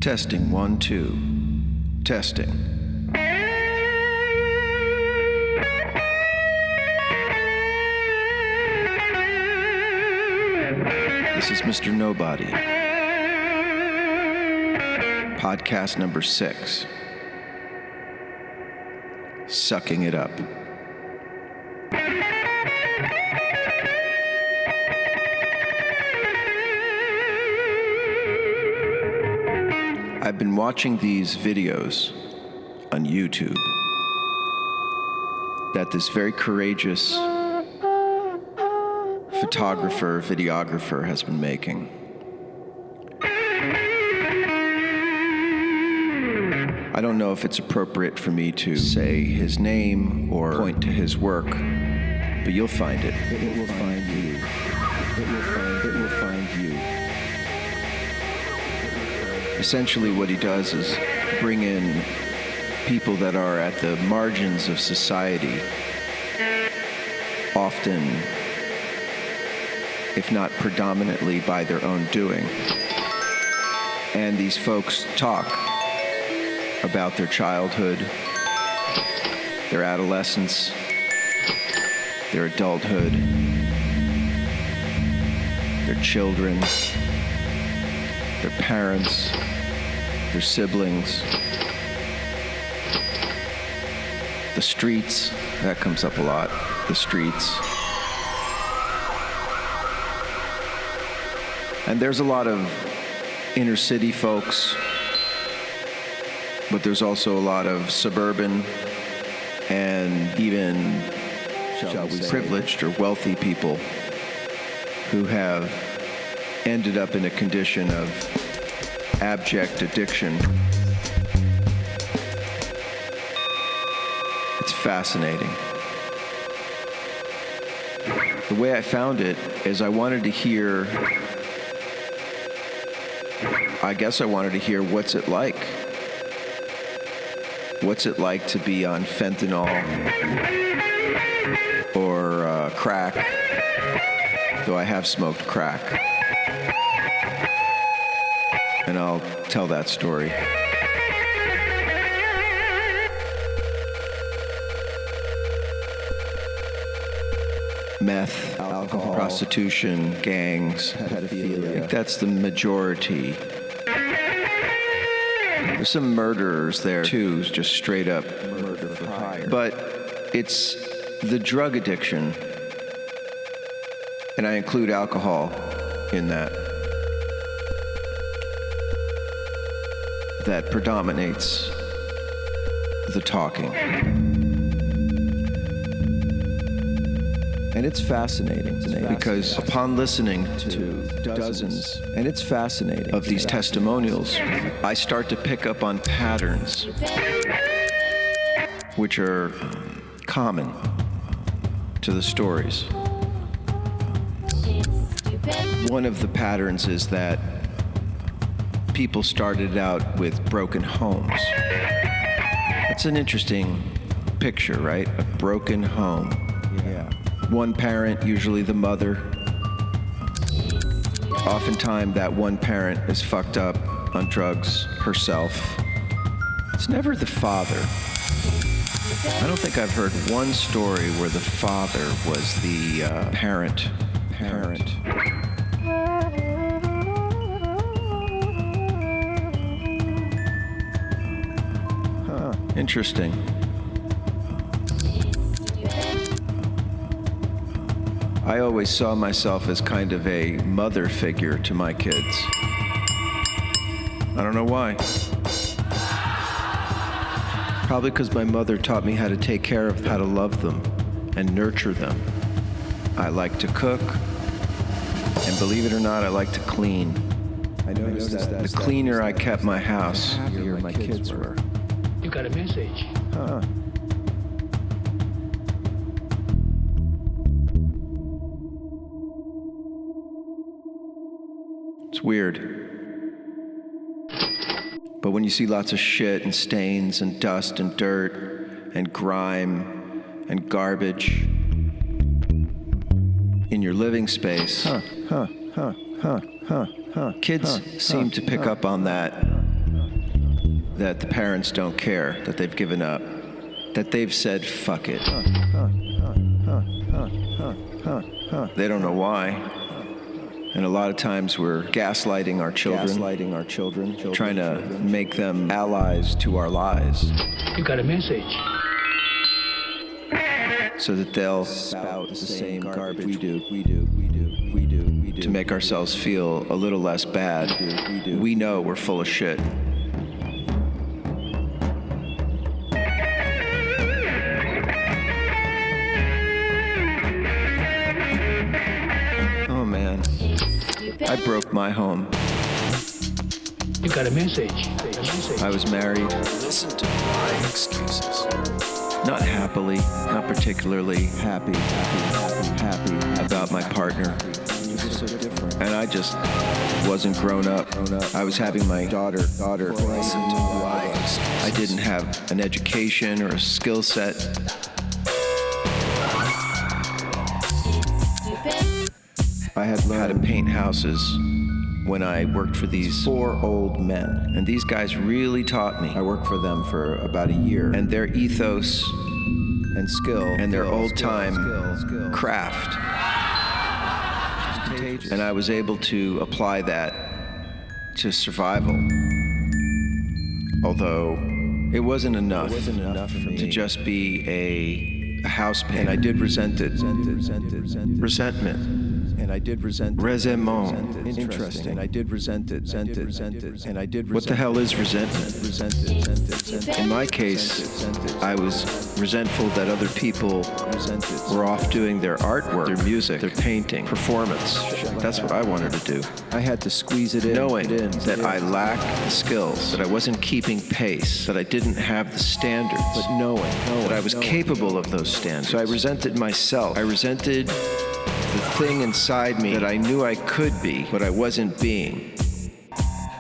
Testing, 1, 2. Testing. This is Mr. Nobody. Podcast number 6. Sucking it up. I've been watching these videos on YouTube that this very courageous photographer, videographer has been making. I don't know if it's appropriate for me to say his name or point to his work, but you'll find it. It will find you. It will find you. Essentially what he does is bring in people that are at the margins of society, often, if not predominantly, by their own doing. And these folks talk about their childhood, their adolescence, their adulthood, their children, their parents, their siblings, the streets, that comes up a lot, the streets. And there's a lot of inner city folks, but there's also a lot of suburban and even, shall we say, privileged or wealthy people who have ended up in a condition of abject addiction. It's fascinating. The way I found it is I wanted to hear what's it like. What's it like to be on fentanyl or crack, though I have smoked crack. And I'll tell that story. Meth, alcohol, prostitution, gangs, pedophilia. I think that's the majority. There's some murderers there too, just straight up murder for hire. But it's the drug addiction, and I include alcohol in that predominates the talking. And it's fascinating because upon listening to dozens, and it's fascinating, of these testimonials, I start to pick up on patterns which are common to the stories. One of the patterns is that people started out with broken homes. That's an interesting picture, right? A broken home. Yeah. One parent, usually the mother. Oftentimes that one parent is fucked up on drugs herself. It's never the father. I don't think I've heard one story where the father was the parent. Interesting. I always saw myself as kind of a mother figure to my kids. I don't know why. Probably because my mother taught me how to take care of them, how to love them and nurture them. I like to cook, and believe it or not, I like to clean. I noticed that the cleaner I kept my house, the happier my kids were. You got a message. Huh. It's weird. But when you see lots of shit and stains and dust and dirt and grime and garbage in your living space, kids seem to pick up on that that the parents don't care, that they've given up, that they've said, fuck it. They don't know why. And a lot of times we're gaslighting our children, trying to make them allies to our lies. You got a message. So that they'll spout the same garbage we do, to make ourselves feel a little less bad. We know we're full of shit. Oh man, I broke my home. You got a message. I was married. Listen to my excuses. Not happily, not particularly happy about my partner. And I just wasn't grown up. I was having my daughter. Listen to my excuses. I didn't have an education or a skill set. I had learned how to paint houses when I worked for these 4 old men. And these guys really taught me. I worked for them for about a year. And their ethos and skill and their old-time craft. And I was able to apply that to survival. Although it wasn't enough for me to just be a house painter. And I did resent it. Resentment. And I did resent resentment. Interesting. And I did resent it. And I did. What the hell is resentment? In my case, I was resentful that other people were off doing their artwork, their music, their painting, performance. That's what I wanted to do. I had to squeeze it in, knowing that I lacked the skills, that I wasn't keeping pace, that I didn't have the standards, but knowing that I was capable of those standards. So I resented myself. I resented the thing inside me that I knew I could be, but I wasn't being.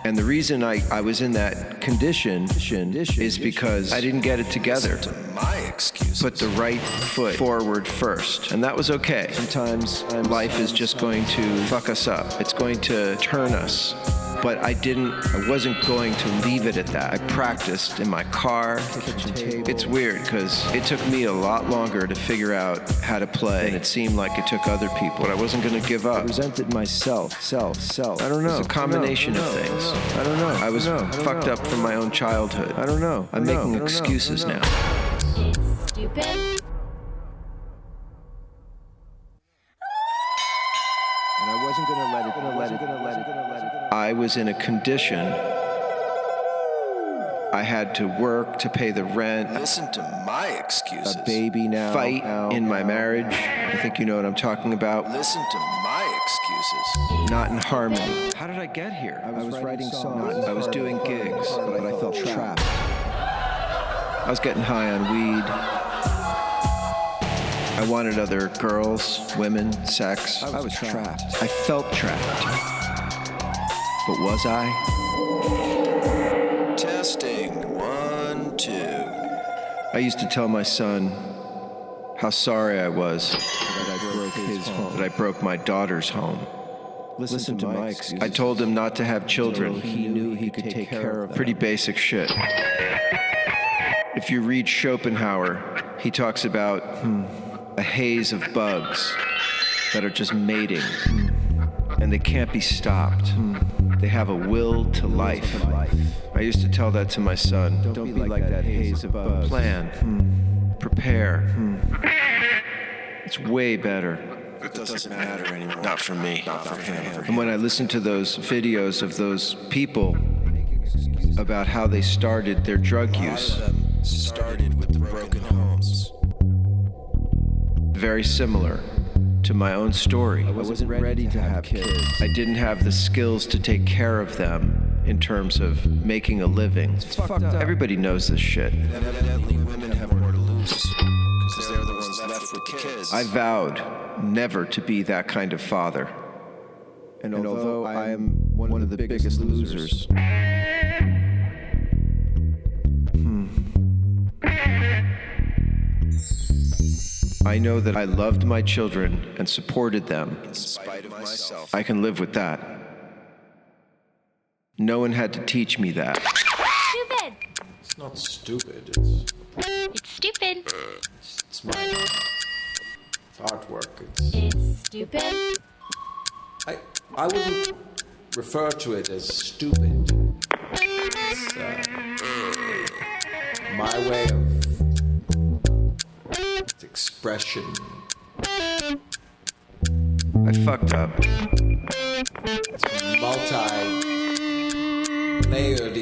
And the reason I was in that condition is because I didn't get it together. Listen to my excuses. Put the right foot forward first. And that was okay. Sometimes life is just going to fuck us up. It's going to turn us. But I wasn't going to leave it at that. I practiced in my car. It's weird because it took me a lot longer to figure out how to play than it seemed like it took other people. But I wasn't going to give up. I resented myself. I don't know. It's a combination of things. I don't know. I was fucked up from my own childhood. I don't know. I'm making excuses now. Stupid. And I wasn't going to let it. I was in a condition. I had to work to pay the rent. Listen to my excuses. A baby now. Fight in my marriage. I think you know what I'm talking about. Listen to my excuses. Not in harmony. How did I get here? I was writing songs. I was doing gigs, but I felt trapped. I was getting high on weed. I wanted other girls, women, sex. I was trapped. I felt trapped. But was I? Testing 1, 2. I used to tell my son how sorry I was that I broke my daughter's home. Listen to my excuses. I told him not to have children. He knew he could take care of them. Pretty basic shit. If you read Schopenhauer, he talks about a haze of bugs that are just mating, and they can't be stopped. They have a will to life. I used to tell that to my son. Don't be like that haze of bugs. Plan. Prepare. It's way better. It doesn't matter anymore. Not for me. Not for him. And when I listen to those videos of those people about how they started their drug use, Started with the broken homes. very similar to my own story. I wasn't ready to have kids. I didn't have the skills to take care of them in terms of making a living. It's fucked up. Everybody knows this shit. Evidently, women have more to lose because they're the ones left with the kids. I vowed never to be that kind of father. And although I am one of the biggest losers, I know that I loved my children and supported them. In spite of myself. I can live with that. No one had to teach me that. stupid. It's not stupid. It's stupid. It's my artwork. It's stupid. I wouldn't refer to it as stupid. It's my way of expression. I fucked up. It's multi-layered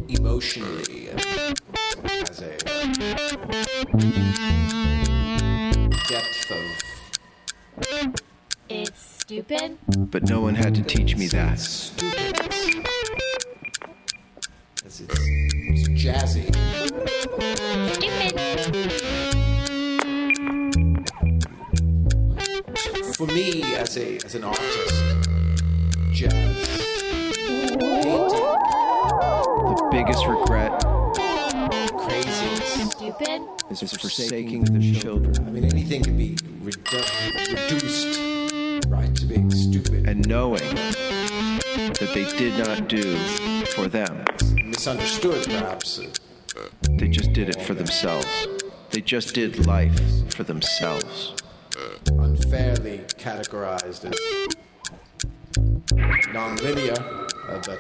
emotionally and has a depth of... It's stupid. But no one had to teach me that. Stupid. It's jazzy. Stupid. For me, as an artist, jazz, painting, The biggest regret craziness. Stupid. is forsaking the children I mean, anything can be reduced, right, to being stupid. and knowing that they did not do for them. Misunderstood, perhaps. They just did it for themselves. They just did life for themselves. Unfairly categorized as non-linear, but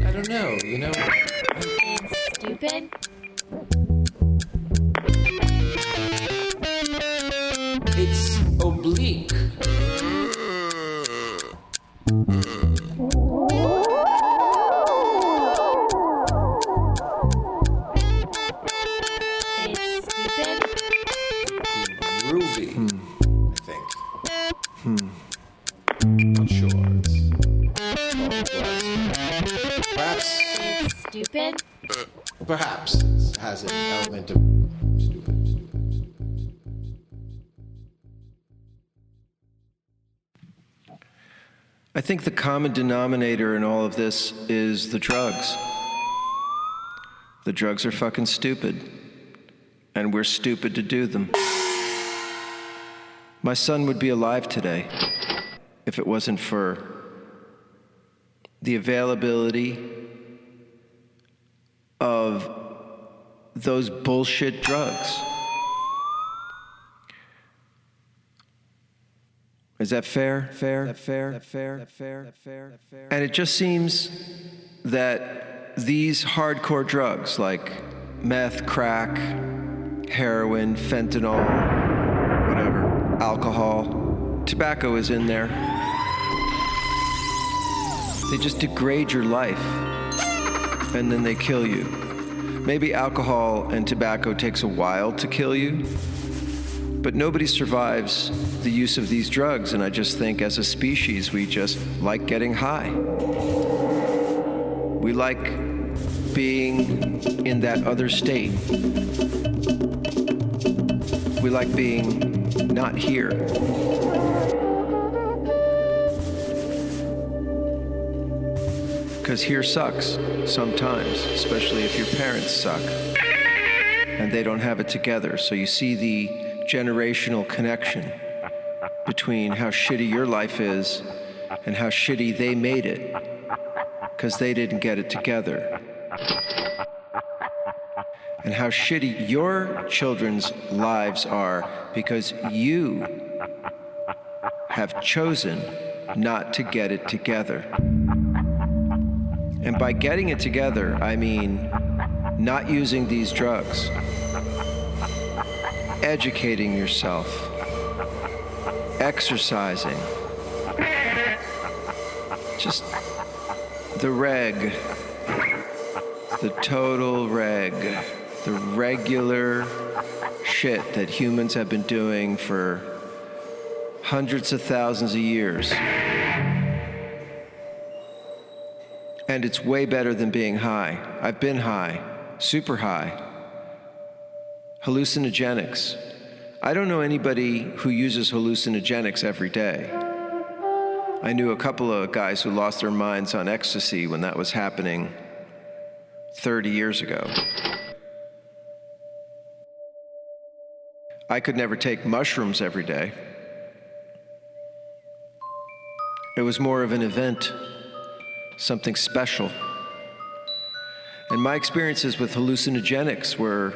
I don't know, you know. It's stupid. It's oblique. It's stupid. Groovy, I think. Not sure. Perhaps It's stupid. Perhaps it has an element of stupid. I think the common denominator in all of this is the drugs. The drugs are fucking stupid, and we're stupid to do them. My son would be alive today if it wasn't for the availability of those bullshit drugs. Is that fair? Fair? And it just seems that these hardcore drugs like meth, crack, heroin, fentanyl, whatever, alcohol, tobacco is in there. They just degrade your life and then they kill you. Maybe alcohol and tobacco takes a while to kill you, but nobody survives the use of these drugs, and I just think as a species we just like getting high. We like being in that other state. We like being not here. Because here sucks sometimes, especially if your parents suck and they don't have it together. So you see the generational connection between how shitty your life is and how shitty they made it because they didn't get it together. And how shitty your children's lives are because you have chosen not to get it together. And by getting it together, I mean not using these drugs, educating yourself, exercising, just the reg, the total reg, the regular shit that humans have been doing for hundreds of thousands of years. And it's way better than being high. I've been high, super high. Hallucinogenics. I don't know anybody who uses hallucinogenics every day. I knew a couple of guys who lost their minds on ecstasy when that was happening 30 years ago. I could never take mushrooms every day. It was more of an event, something special, And my experiences with hallucinogenics were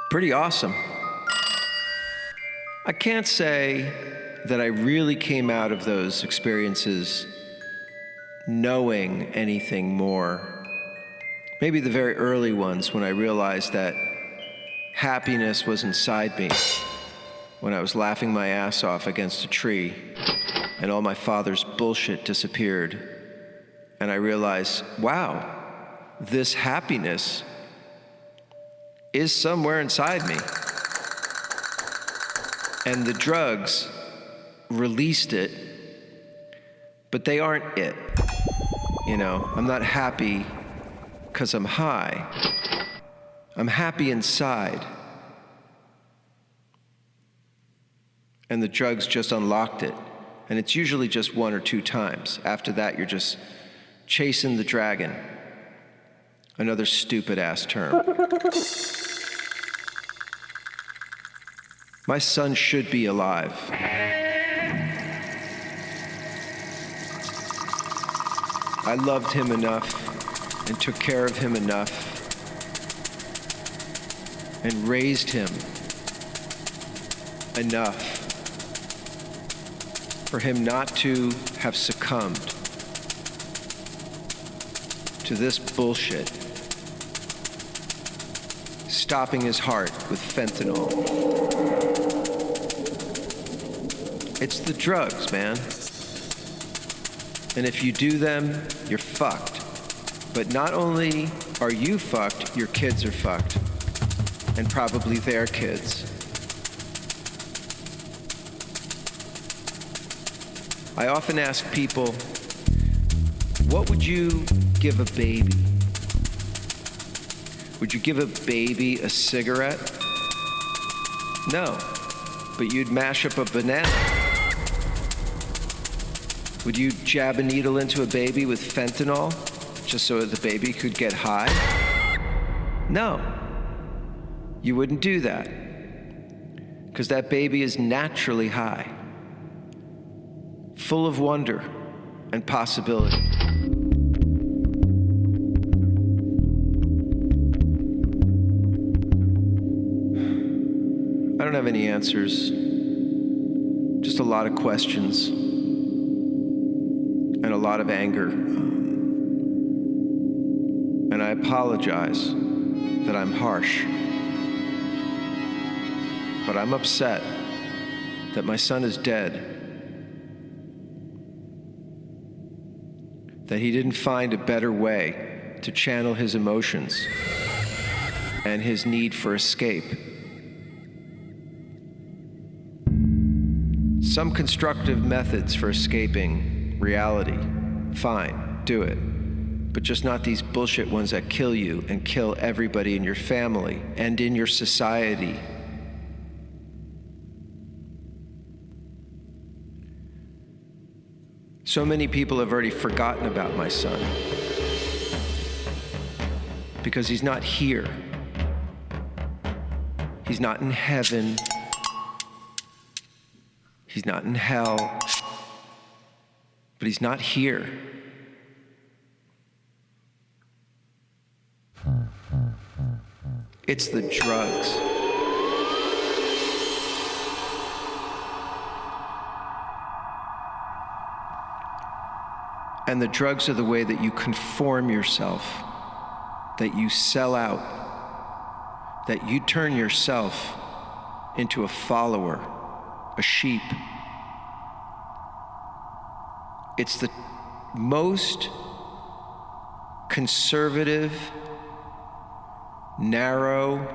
pretty awesome. I can't say that I really came out of those experiences knowing anything more. Maybe the very early ones when I realized that happiness was inside me, when I was laughing my ass off against a tree and all my father's bullshit disappeared. And I realized, wow, this happiness is somewhere inside me. And the drugs released it, but they aren't it. You know, I'm not happy because I'm high. I'm happy inside. And the drugs just unlocked it. And it's usually just 1 or 2 times. After that, you're just chasing the dragon. Another stupid ass term. My son should be alive. I loved him enough and took care of him enough and raised him enough for him not to have succumbed to this bullshit, stopping his heart with fentanyl. It's the drugs, man. And if you do them, you're fucked. But not only are you fucked, your kids are fucked. And probably their kids. I often ask people, what would you give a baby? Would you give a baby a cigarette? No, but you'd mash up a banana. Would you jab a needle into a baby with fentanyl just so the baby could get high? No, you wouldn't do that because that baby is naturally high, full of wonder and possibility. I don't have any answers, just a lot of questions and a lot of anger. And I apologize that I'm harsh, but I'm upset that my son is dead, that he didn't find a better way to channel his emotions and his need for escape. Some constructive methods for escaping reality, fine, do it. But just not these bullshit ones that kill you and kill everybody in your family and in your society. So many people have already forgotten about my son because he's not here. He's not in heaven. He's not in hell, but he's not here. It's the drugs. And the drugs are the way that you conform yourself, that you sell out, that you turn yourself into a follower, a sheep. It's the most conservative, narrow,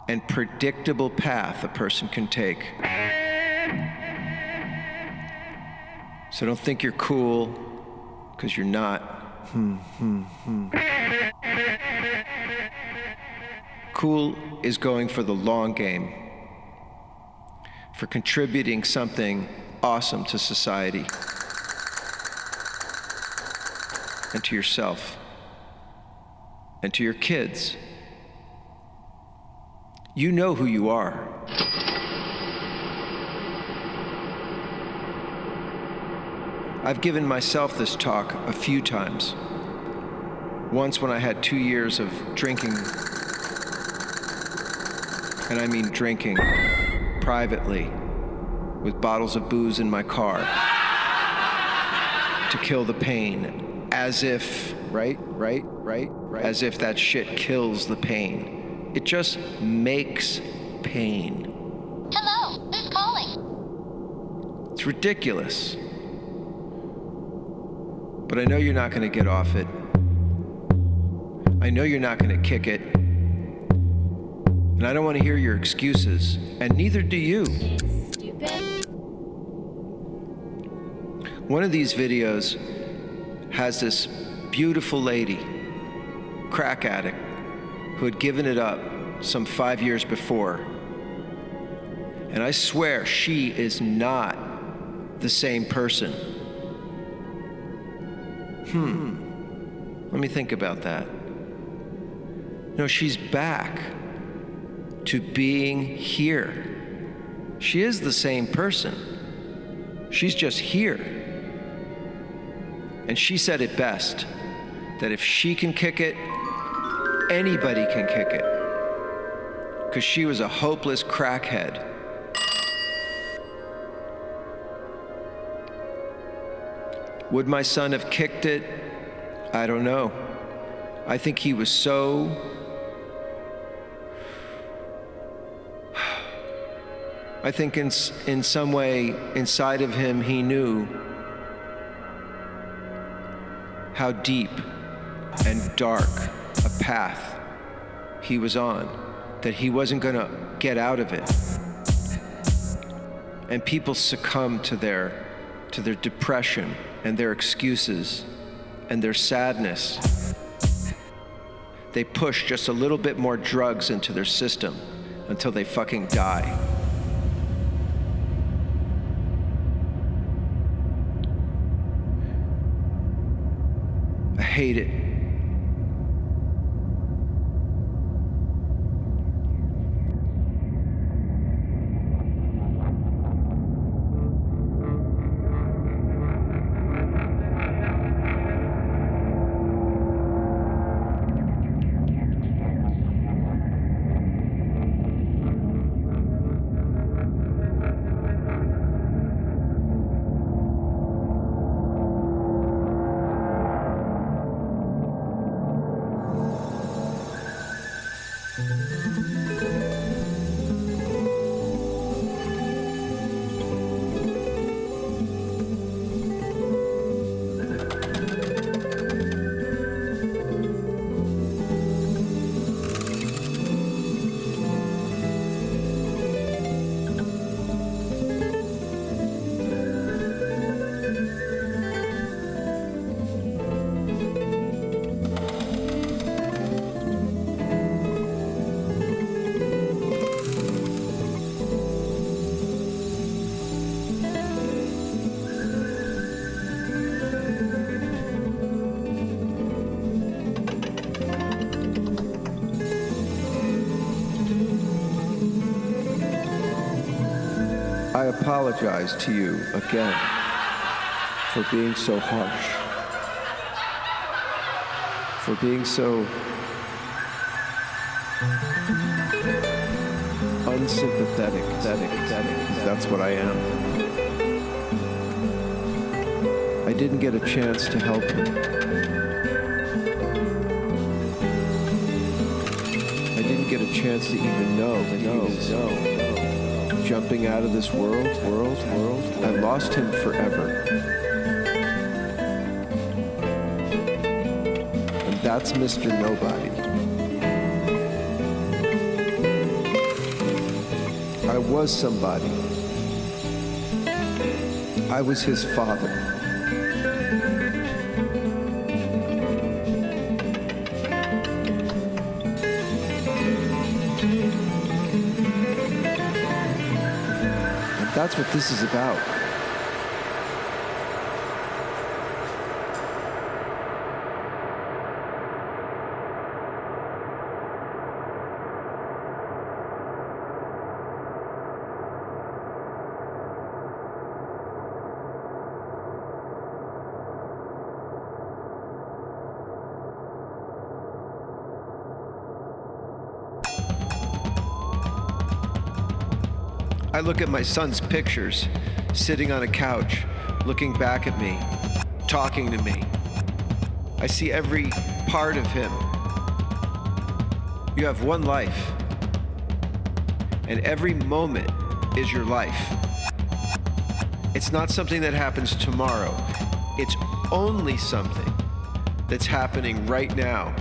and predictable path a person can take. So don't think you're cool, because you're not. Cool is going for the long game, for contributing something awesome to society and to yourself and to your kids. You know who you are. I've given myself this talk a few times. Once when I had 2 years of drinking, and I mean drinking, privately, with bottles of booze in my car, to kill the pain, as if, right, as if that shit kills the pain. It just makes pain. Hello, who's calling? It's ridiculous. But I know you're not going to get off it. I know you're not going to kick it. And I don't want to hear your excuses. And neither do you. Stupid. One of these videos has this beautiful lady, crack addict, who had given it up some 5 years before. And I swear she is not the same person. Let me think about that. No, she's back to being here. She is the same person. She's just here. And she said it best, that if she can kick it, anybody can kick it. Because she was a hopeless crackhead. Would my son have kicked it? I don't know. I think he was so... I think in some way inside of him he knew how deep and dark a path he was on, that he wasn't going to get out of it. And people succumb to their depression and their excuses and their sadness. They push just a little bit more drugs into their system until they fucking die. I hate it. I apologize to you again for being so harsh, for being so unsympathetic. That's what I am. I didn't get a chance to help him. I didn't get a chance to even know that he was jumping out of this world. I lost him forever. And that's Mr. Nobody. I was somebody. I was his father. That's what this is about. I look at my son's pictures, sitting on a couch, looking back at me, talking to me. I see every part of him. You have one life, and every moment is your life. It's not something that happens tomorrow. It's only something that's happening right now.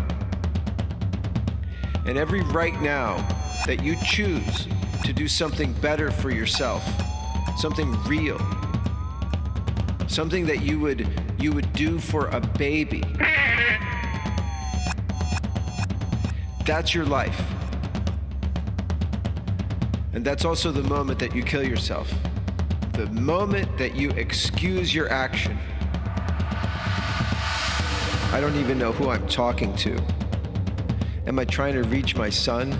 And every right now that you choose to do something better for yourself, something real, something that you would do for a baby, that's your life. And that's also the moment that you kill yourself. The moment that you excuse your action. I don't even know who I'm talking to. Am I trying to reach my son?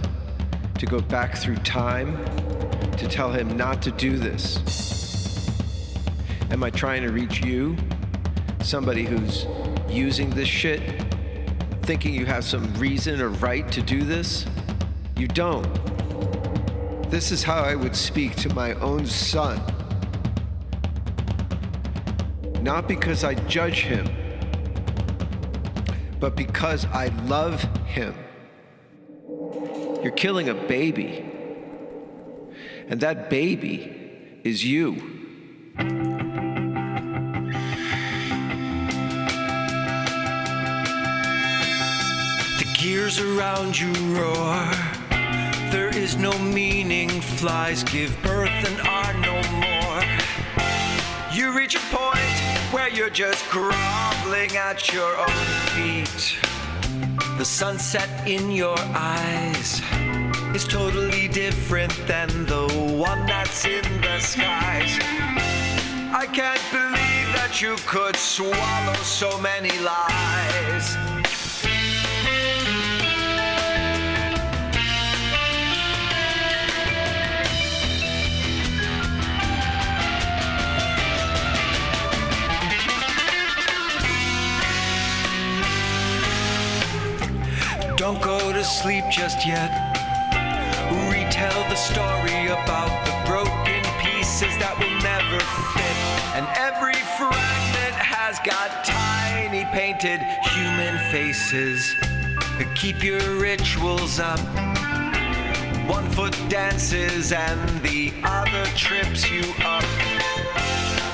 To go back through time? To tell him not to do this? Am I trying to reach you? Somebody who's using this shit? Thinking you have some reason or right to do this? You don't. This is how I would speak to my own son. Not because I judge him, but because I love him. You're killing a baby, and that baby is you. The gears around you roar. There is no meaning. Flies give birth and are no more. You reach a point where you're just groveling at your own feet. The sunset in your eyes is totally different than the one that's in the skies. I can't believe that you could swallow so many lies. Don't go to sleep just yet. Retell the story about the broken pieces that will never fit. And every fragment has got tiny painted human faces. Keep your rituals up. One foot dances and the other trips you up.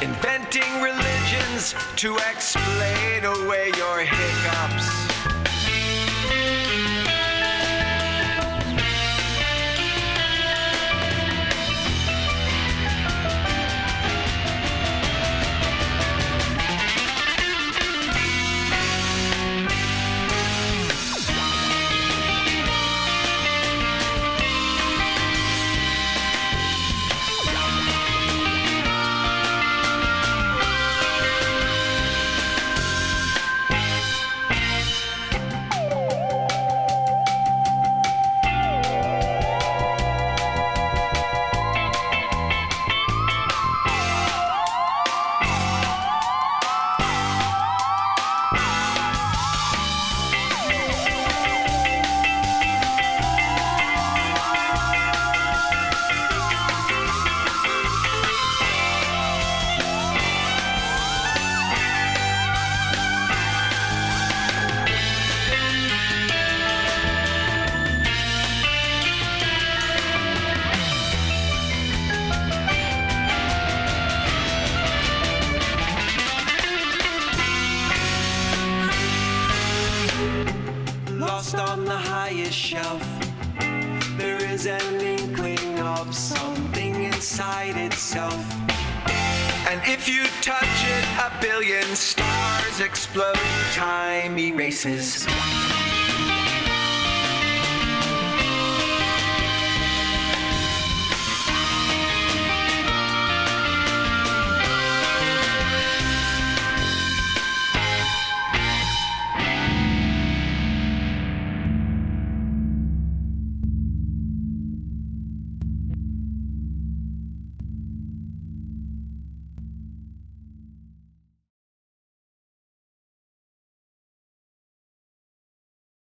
Inventing religions to explain away your hiccups. Lost on the highest shelf, there is an inkling of something inside itself. And if you touch it, a billion stars explode, time erases.